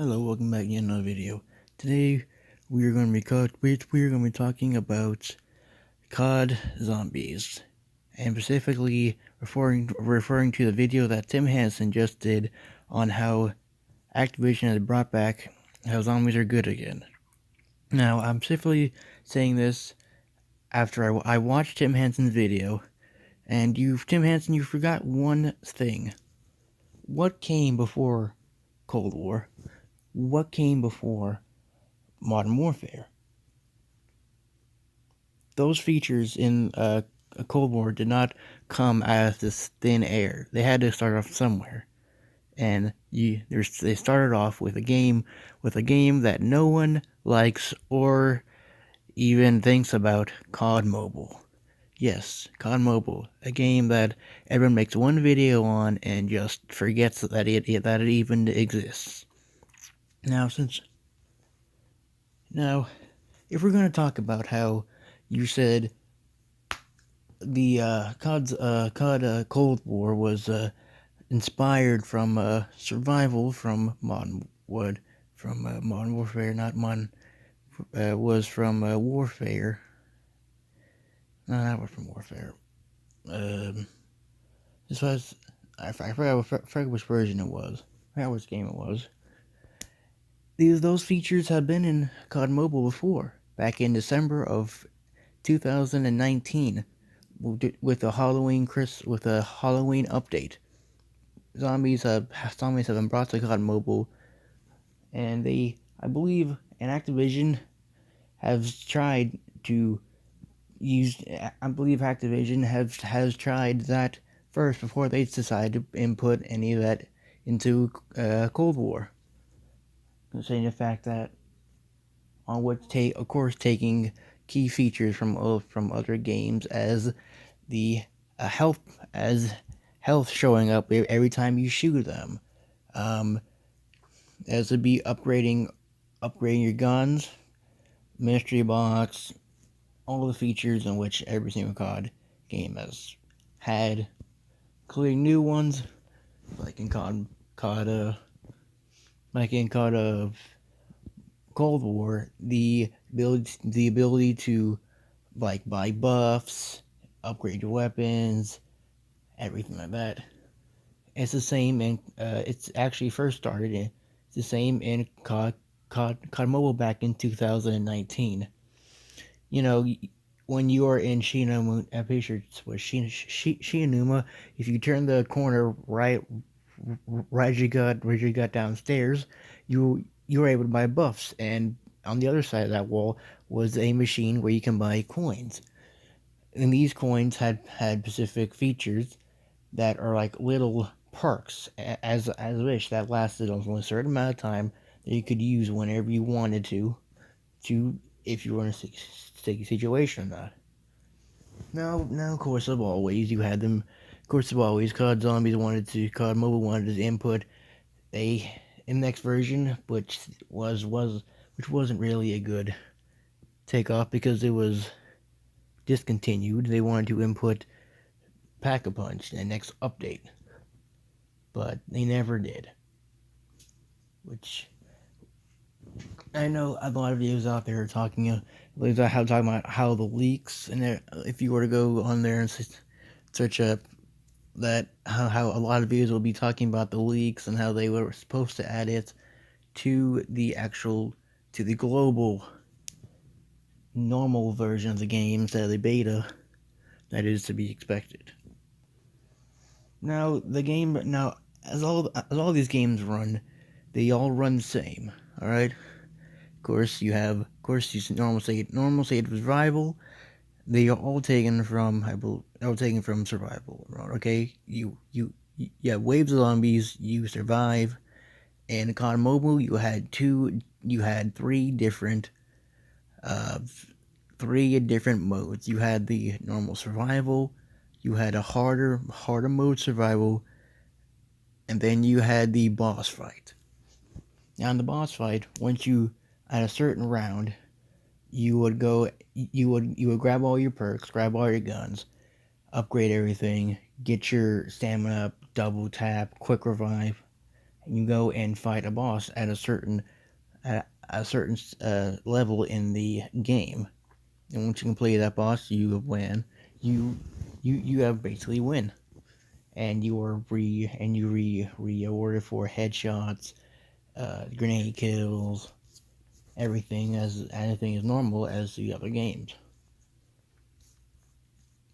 Hello, welcome back to another video. Today we are going to be talking about COD zombies, and specifically referring to the video that Tim Hanson just did on how Activision has brought back how zombies are good again. Now, I'm specifically saying this after I watched Tim Hanson's video, and Tim Hanson, you forgot one thing. What came before Cold War? What came before Modern Warfare? Those features in a Cold War did not come out of this thin air. They had to start off somewhere, and they started off with a game that no one likes or even thinks about. COD Mobile. Yes, COD Mobile, a game that everyone makes one video on and just forgets that it even exists. Now, if we're going to talk about how you said the COD Cold War was inspired from survival from Modern Warfare, not Modern was from Warfare. No, that was from Warfare. This was I forgot which version it was. I forgot which game it was. Those features have been in COD Mobile before, back in December of 2019, with a Halloween update. Zombies have been brought to COD Mobile, and I believe, Activision has tried to use. I believe Activision has tried that first before they decided to input any of that into Cold War. Considering the fact that of course, taking key features from other games as the health showing up every time you shoot them, as to be upgrading your guns, mystery box, all the features in which every single COD game has had, including new ones like in COD of Cold War, the ability to buy buffs, upgrade your weapons, everything like that. It's the same in it's actually first started in it's the same in COD Mobile back in 2019. You know, when you are in Shinonuma, I'm pretty sure it was Shinonuma. If you turn the corner right as you got downstairs, you were able to buy buffs, and on the other side of that wall was a machine where you can buy coins. And these coins had specific features that are like little perks as wish that lasted only a certain amount of time that you could use whenever you wanted to if you were in a sticky situation or not. Now, of course, of always, you had them. Of course, of always, COD Mobile wanted to input a next version, which wasn't really a good takeoff because it was discontinued. They wanted to input Pack-a-Punch in the next update, but they never did. Which I know a lot of videos out there are talking about how the leaks, and if you were to go on there and search up that how a lot of videos will be talking about the leaks and how they were supposed to add it to the global normal version of the game instead of the beta that is to be expected. Now as all these games run, they all run the same. All right. Of course, you normal state survival. They are all taken from survival. Okay, you have waves of zombies. You survive. And in COD Mobile, you had three different modes. You had the normal survival, you had a harder mode survival, and then you had the boss fight. Now in the boss fight, once you at a certain round, you would grab all your perks, grab all your guns, upgrade everything, get your stamina up, double tap, quick revive, and you go and fight a boss at a certain level in the game. And once you complete that boss, you win. You you have basically win, and you are rewarded for headshots, grenade kills, everything as anything as normal as the other games.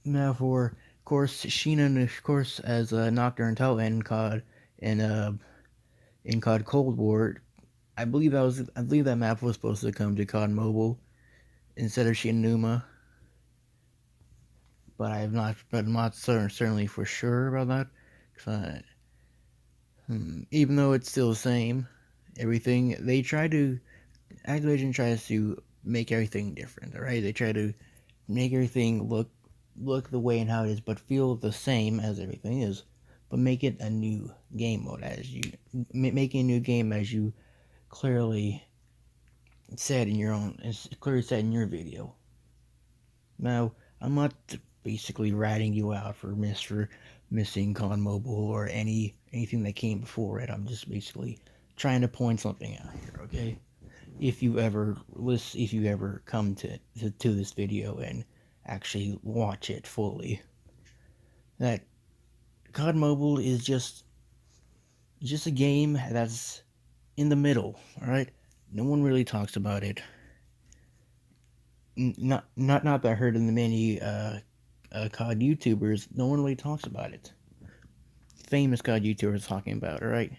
Now for of course Sheena, of course, as Nocturne Toa in COD Cold War. I believe that map was supposed to come to COD Mobile instead of Shinuma, but I'm not certainly for sure about that. 'Cause even though it's still the same, everything they try to Activision tries to make everything different. All right, they try to make everything look the way and how it is, but feel the same as everything is, but make it a new game mode as you making a new game as you clearly said in your own, it's clearly said in your video. Now, I'm not basically ratting you out for missing Con Mobile or anything that came before it. I'm just basically trying to point something out here, okay? If you ever come to this video and actually watch it fully, that COD Mobile is just a game that's in the middle, all right? No one really talks about it. Not that I heard in the many COD YouTubers, no one really talks about it. Famous COD YouTubers talking about it, right?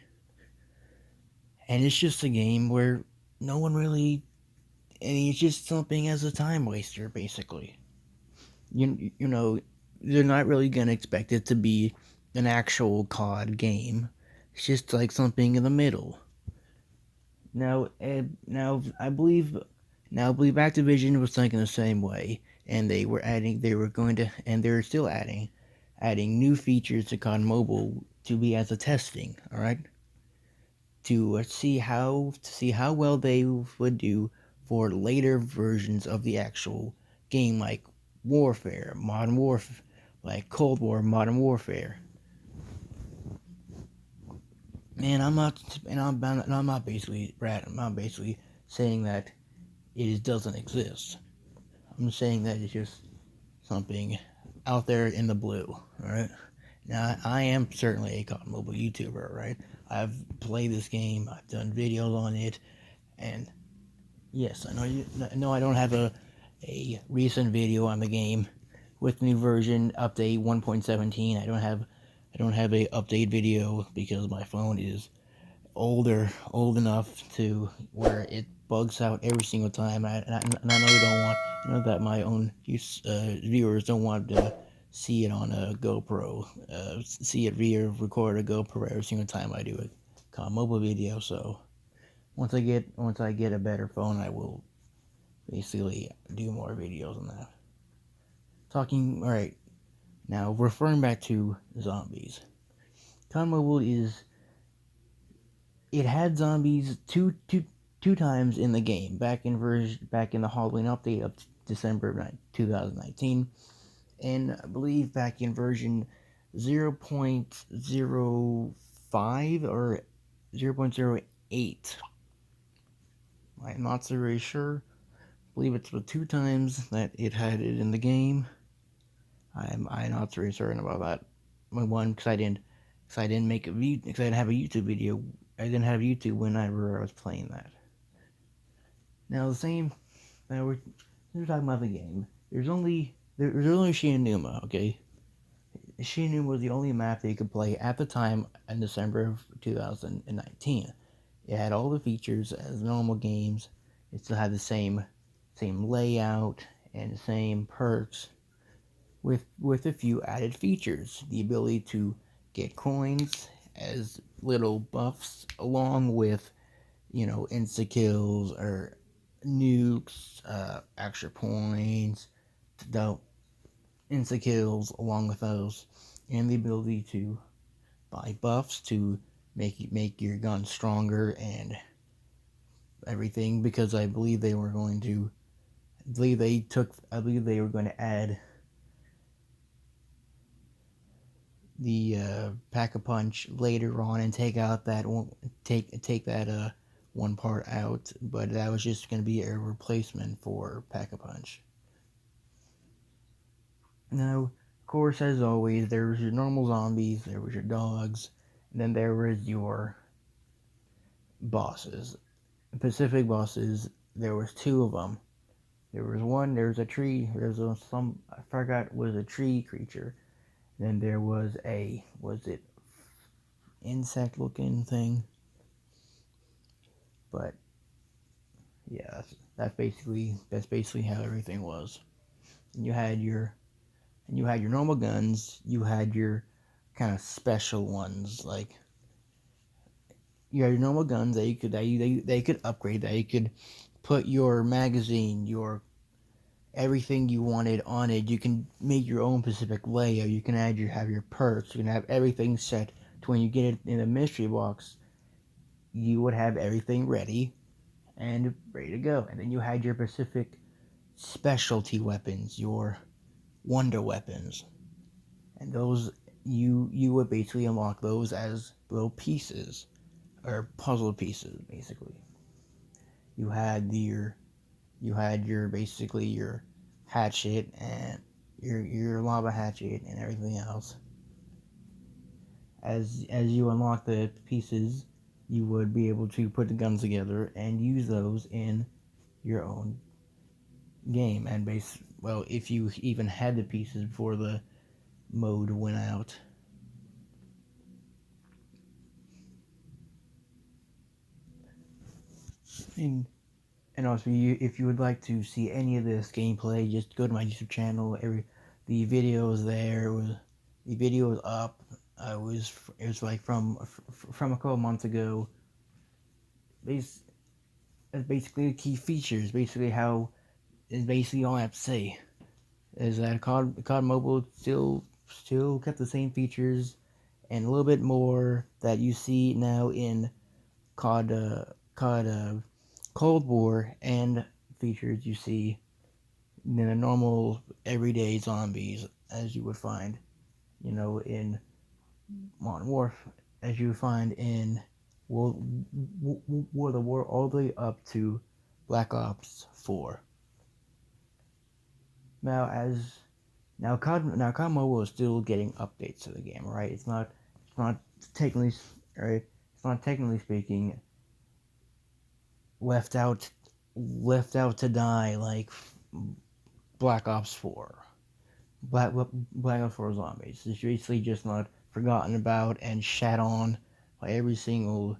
And it's just a game where no one really, and it's just something as a time waster, basically. You know, they're not really gonna expect it to be an actual COD game. It's just like something in the middle. Now I believe Activision was thinking the same way, and they were going to, and they're still adding new features to COD Mobile to be as a testing. All right, to see how well they would do for later versions of the actual game, like Warfare, Modern Warfare, like Cold War, Modern Warfare. And I'm not basically I'm not basically saying that it doesn't exist. I'm saying that it's just something out there in the blue. All right. Now I am certainly a COD Mobile YouTuber. Right. I've played this game. I've done videos on it, and yes, I know you. No, I don't have a recent video on the game with the new version update 1.17. I don't have a update video because my phone is old enough to where it bugs out every single time. And I know you don't want. I know that my own viewers don't want to see it on a GoPro. See it record a GoPro every single time I do a mobile video. So once I get a better phone, I will basically do more videos on that. Talking all right now, referring back to zombies. Con Mobile is it had zombies two times in the game back in the Halloween update of December 2019, and I believe back in version 0.05 or 0.08. I'm not so very sure. I believe it's the two times that it had it in the game. I'm not very certain about that. One because I didn't make a because I didn't have a YouTube video. I didn't have YouTube whenever I was playing that. Now the same. Now we're talking about the game. There's only Shinuma. Okay, Shinuma was the only map that you could play at the time in December of 2019. It had all the features as normal games. It still had the same layout and the same perks with a few added features. The ability to get coins as little buffs along with, insta kills or nukes, extra points, the insta kills along with those, and the ability to buy buffs to make your gun stronger and everything. Because I believe they were going to, I believe they were going to add Pack-a-Punch later on and take out that one, take that one part out, but that was just going to be a replacement for Pack-a-Punch. Now, of course, as always, there was your normal zombies, there was your dogs, and then there was your bosses. Pacific bosses, there was two of them. There was a tree, I forgot, was a tree creature. Then there was was it insect looking thing? But yeah, that's basically how everything was. And you had your normal guns, you had your kind of special ones, like you had your normal guns that you could they could upgrade, that you could put your magazine, your everything you wanted on it. You can make your own specific layout. You can have your perks. You can have everything set to when you get it in a mystery box. You would have everything ready and ready to go. And then you had your specific specialty weapons, your wonder weapons, and those you would basically unlock those as little pieces or puzzle pieces. Basically, you had your basically your hatchet and your lava hatchet and everything else. As you unlock the pieces, you would be able to put the guns together and use those in your own game. And if you even had the pieces before the mode went out. And also, if you would like to see any of this gameplay, just go to my YouTube channel. The video is there. The video is up. It was like from a couple months ago. Basically the key features. Basically how is basically all I have to say is that COD Mobile still kept the same features and a little bit more that you see now in COD Cold War, and features you see in the normal everyday zombies as you would find, in Modern Warfare, as you would find in World of War, all the way up to Black Ops 4. Now, COD Mobile is still getting updates to the game, right? It's not technically right. It's not technically speaking left out to die like Black Ops 4. Black Ops 4 Zombies. It's basically just not forgotten about and shat on by every single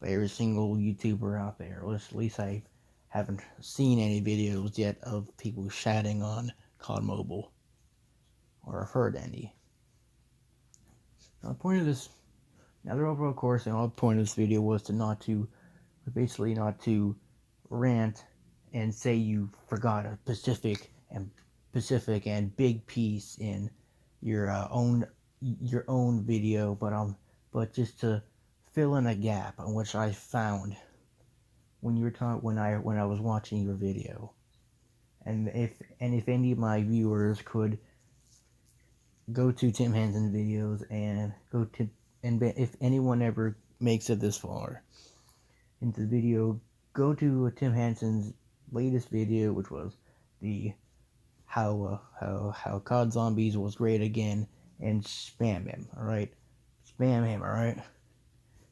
YouTuber out there. Or at least I haven't seen any videos yet of people shatting on COD Mobile, or I've heard any. Now the point of this, now the overall course, and all the point of this video was basically not to rant and say you forgot a specific and big piece in your own video, but just to fill in a gap on which I found when I was watching your video. And if any of my viewers could go to Tim Hanson videos and if anyone ever makes it this far into the video, go to Tim Hanson's latest video, which was the how COD Zombies was great again, and spam him, alright? Spam him, alright?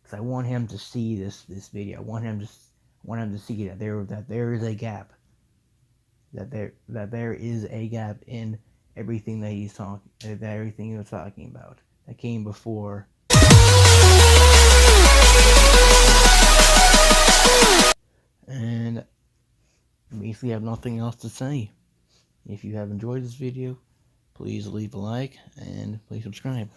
Because I want him to see this video. I want him to see that there is a gap. That there is a gap in everything that he was talking about that came before. And basically have nothing else to say. If you have enjoyed this video, please leave a like and please subscribe.